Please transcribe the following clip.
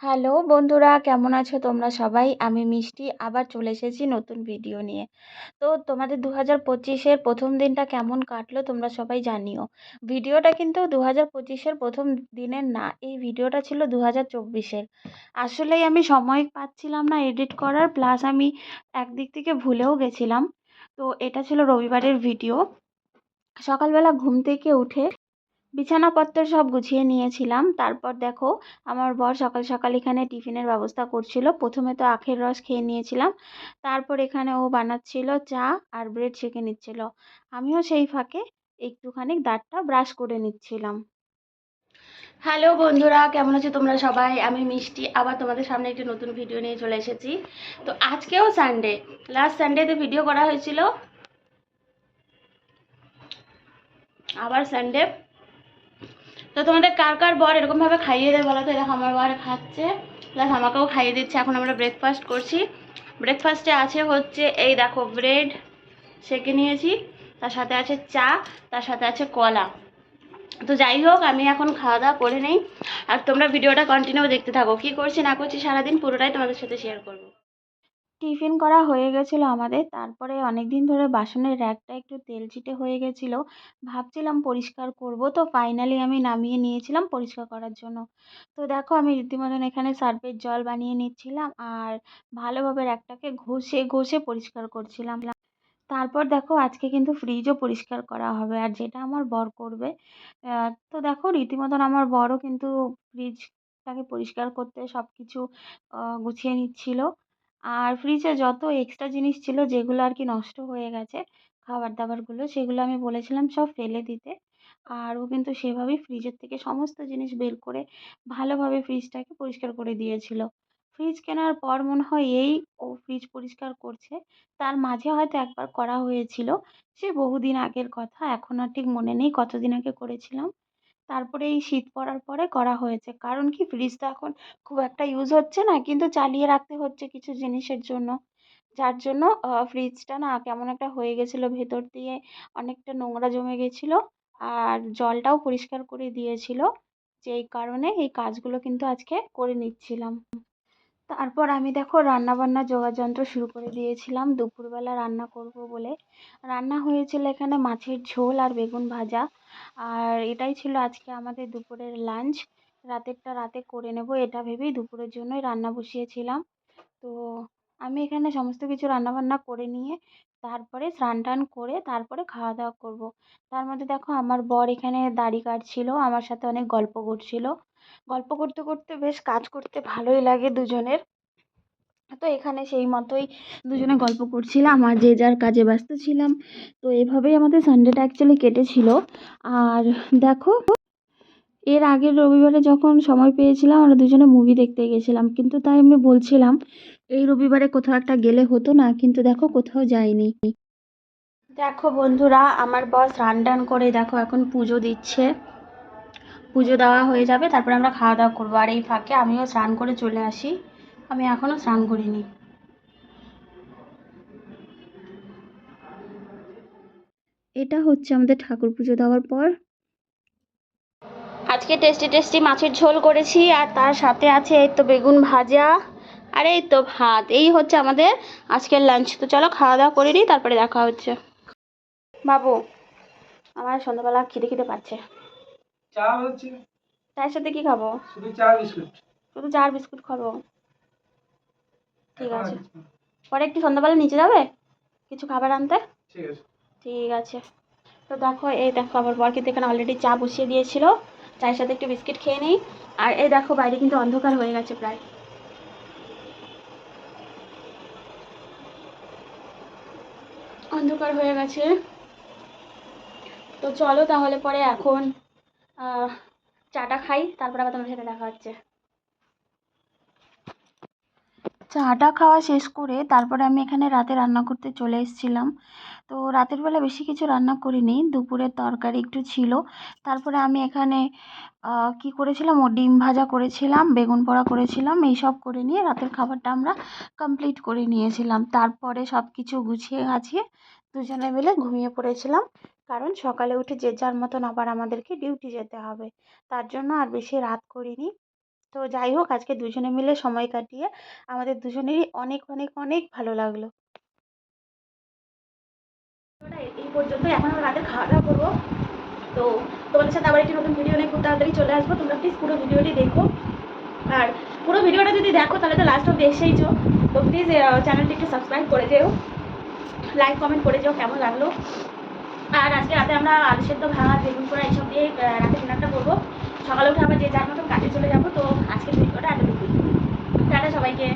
Hello বন্ধুরা, কেমন আছো তোমরা সবাই? আমি মিষ্টি আবার চলে এসেছি নতুন ভিডিও নিয়ে। তো তোমাদের 2025-এর প্রথম দিনটা কেমন কাটলো তোমরা সবাই জানিও। ভিডিওটা কিন্তু 2025-এর প্রথম দিনের না, এই ভিডিওটা ছিল 2024-এর। আসলেই আমি সময় পাচ্ছিলাম না এডিট করার, প্লাস আমি একদিক থেকে ভুলেও গেছিলাম। তো এটা ছিল রবিবারের ভিডিও। সকালবেলা ঘুম থেকে উঠে বিছানাপত্র সব গুছিয়ে নিয়েছিলাম। তারপর দেখো, আমার বর সকাল সকাল এখানে টিফিনের ব্যবস্থা করছিল। প্রথমে তো আখের রস খেয়ে নিয়েছিলাম, তারপর এখানে ও বানাচ্ছিল চা আর ব্রেড সেঁকে নিচ্ছিল। আমিও সেই ফাঁকে একটুখানি দাঁতটা ব্রাশ করে নিচ্ছিলাম। হ্যালো বন্ধুরা, কেমন আছো তোমরা সবাই? আমি মিষ্টি আবার তোমাদের সামনে একটি নতুন ভিডিও নিয়ে চলে এসেছি। তো আজকেও সানডে, লাস্ট সানডেতে ভিডিও করা হয়েছিল, আবার সানডে। তো তোমাদের কার কার বর এরকমভাবে খাইয়ে দেয় বলো তো? দেখো আমার বর খাচ্ছে, প্লাস আমাকেও খাইয়ে দিচ্ছে। এখন আমরা ব্রেকফাস্ট করছি। ব্রেকফাস্টে আছে হচ্ছে এই দেখো ব্রেড সেঁকে নিয়েছি, তার সাথে আছে চা, তার সাথে আছে কলা। তো যাই হোক, আমি এখন খাওয়া দাওয়া করে নেই, আর তোমরা ভিডিওটা কন্টিনিউ দেখতে থাকো। কি করছি না করছি সারাদিন পুরোটাই তোমাদের সাথে শেয়ার করবো। টিফিন করা হয়ে গেছিলো আমাদের। তারপরে অনেক দিন ধরে বাসনের র্যাকটা একটু তেলচিটে হয়ে গেছিলো, ভাবছিলাম পরিষ্কার করব। তো ফাইনালি আমি নামিয়ে নিয়েছিলাম পরিষ্কার করার জন্য। তো দেখো, আমি রীতিমতন এখানে সার্ফের জল বানিয়ে নিচ্ছিলাম আর ভালোভাবে র্যাকটাকে ঘষে ঘষে পরিষ্কার করছিলাম। তারপর দেখো, আজকে কিন্তু ফ্রিজও পরিষ্কার করা হবে, আর যেটা আমার বর করবে। তো দেখো, রীতিমতন আমার বরও কিন্তু ফ্রিজটাকে পরিষ্কার করতে সব কিছু গুছিয়ে নিচ্ছিল। আর ফ্রিজে যত এক্সট্রা জিনিস ছিল, যেগুলো আর কি নষ্ট হয়ে গেছে, খাবার দাবারগুলো, সেগুলো আমি বলেছিলাম সব ফেলে দিতে। আর ও কিন্তু সেভাবেই ফ্রিজের থেকে সমস্ত জিনিস বের করে ভালোভাবে ফ্রিজটাকে পরিষ্কার করে দিয়েছিল। ফ্রিজ কেনার পর মনে হয় এই ও ফ্রিজ পরিষ্কার করছে। তার মাঝে হয়তো একবার করা হয়েছিল, সে বহুদিন আগের কথা, এখন আর ঠিক মনে নেই কতদিন আগে করেছিলাম। তারপরে এই শীত পড়ার পরে করা হয়েছে, কারণ কি ফ্রিজটা এখন খুব একটা ইউজ হচ্ছে না, কিন্তু চালিয়ে রাখতে হচ্ছে কিছু জিনিসের জন্য। যার জন্য ফ্রিজটা না কেমন একটা হয়ে গেছিলো, ভেতর দিয়ে অনেকটা নোংরা জমে গেছিলো, আর জলটাও পরিষ্কার করে দিয়েছিল। যেই কারণে এই কাজগুলো কিন্তু আজকে করে নিচ্ছিলাম। তারপর আমি দেখো রান্নাবান্নার যোগাযন্ত্র শুরু করে দিয়েছিলাম দুপুরবেলা রান্না করব বলে। রান্না হয়েছিল এখানে মাছের ঝোল আর বেগুন ভাজা, আর এটাই ছিল আজকে আমাদের দুপুরের লাঞ্চ। রাতেরটা রাতে করে নেব এটা ভেবেই দুপুরের জন্যই রান্না বসিয়েছিলাম। তো আমি এখানে সমস্ত কিছু রান্নাবান্না করে নিয়ে তারপরে স্নান টান করে তারপরে খাওয়া দাওয়া করব। তার মধ্যে দেখো, আমার বর এখানে দাড়ি কাটছিল, আমার সাথে অনেক গল্প করছিল। গল্প করতে করতে বেশ কাজ করতে ভালোই লাগে দুজনের। তো এখানে সেই মতোই দুজনে গল্প করছিলাম আর যে যার কাজে ব্যস্ত ছিলাম। তো এভাবেই আমাদের সানডেটা অ্যাকচুয়ালি কেটেছিল। আর দেখো, এর আগের রবিবারে যখন সময় পেয়েছিলাম আমরা দুজনে মুভি দেখতে গেছিলাম, কিন্তু তাই আমি বলছিলাম এই রবিবারে কোথাও একটা গেলে হতো না, কিন্তু দেখো কোথাও যাইনি। দেখো বন্ধুরা, আমার বস রান টান করে দেখো এখন পুজো দিচ্ছে। পুজো দেওয়া হয়ে যাবে, তারপরে আমরা খাওয়া দাওয়া করবো। আর এই ফাঁকে আমিও স্নান করে চলে আসি, আমি এখনও স্নান করিনি। এটা হচ্ছে আমাদের ঠাকুর পুজো দেওয়ার পর। আজকে টেস্টি টেস্টি মাছের ঝোল করেছি, আর তার সাথে আছে এই তো বেগুন ভাজা, আর এই তো ভাত। এই হচ্ছে আমাদের আজকের লাঞ্চ। তো চলো খাওয়া দাওয়া করে নিই, তারপরে দেখা হচ্ছে। বাবু, আমার সন্ধ্যাবেলা খিদে খিদে পাচ্ছে। চা হচ্ছে, চায়ের সাথে কি খাবো? শুধু চা বিস্কুট। শুধু চা আর বিস্কুট খাবো? ঠিক আছে, পরে একটু সন্ধ্যাবেলা নিচে যাবে কিছু খাবার আনতে? ঠিক আছে, ঠিক আছে। তো দেখো, এই দেখো আমার বর কিন্তু এখানে অলরেডি চা বসিয়ে দিয়েছিল, চায়ের সাথে একটু বিস্কিট খেয়ে নিই। আর এই দেখো বাইরে কিন্তু অন্ধকার হয়ে গেছে প্রায়, অন্ধকার হয়ে গেছে। তো চলো তাহলে পরে এখন চাটা খাই, তারপর আবার তোমার সাথে দেখা হচ্ছে। চাটা খাওয়া শেষ করে তারপরে আমি এখানে রাতে রান্না করতে চলে এসেছিলাম। তো রাতের বেলা বেশি কিছু রান্না করিনি, দুপুরের তরকারি একটু ছিল। তারপরে আমি এখানে কি করেছিলাম, ও ডিম ভাজা করেছিলাম, বেগুন পোড়া করেছিলাম, এইসব করে নিয়ে রাতের খাবারটা আমরা কমপ্লিট করে নিয়েছিলাম। তারপরে সব কিছু গুছিয়ে গাছিয়ে দুজনে মিলে ঘুমিয়ে পড়েছিলাম, কারণ সকালে উঠে যে যার মতন আবার আমাদেরকে ডিউটি যেতে হবে। তার জন্য আর বেশি রাত করিনি। তো যাই হোক, আজকে দুজনে মিলে সময় কাটিয়ে আমাদের দুজনেরই অনেক অনেক অনেক ভালো লাগলো। এই পর্যন্তই, এখন আমরা রাতে খাওয়া দাওয়া করবো। তো তোমাদের সাথে আবার একটি নতুন ভিডিও নিয়ে খুব তাড়াতাড়ি চলে আসবো। তোমরা প্লিজ পুরো ভিডিওটি দেখো, আর পুরো ভিডিওটা যদি দেখো তাহলে তো লাস্ট অব্দি এসেইছো। তো প্লিজ চ্যানেলটি একটু সাবস্ক্রাইব করে যেও, লাইক কমেন্ট করে যেও কেমন লাগলো। আর আজকে রাতে আমরা আলু সেদ্ধ, ভাত, বেগুন পোড়া এইসব দিয়ে রাতে ডিনারটা করবো। সকালে উঠে আবার যে যার মতন কাজে চলে যাবো। তো আজকের ভিডিওটা এতটুকুই। টাটা সবাইকে।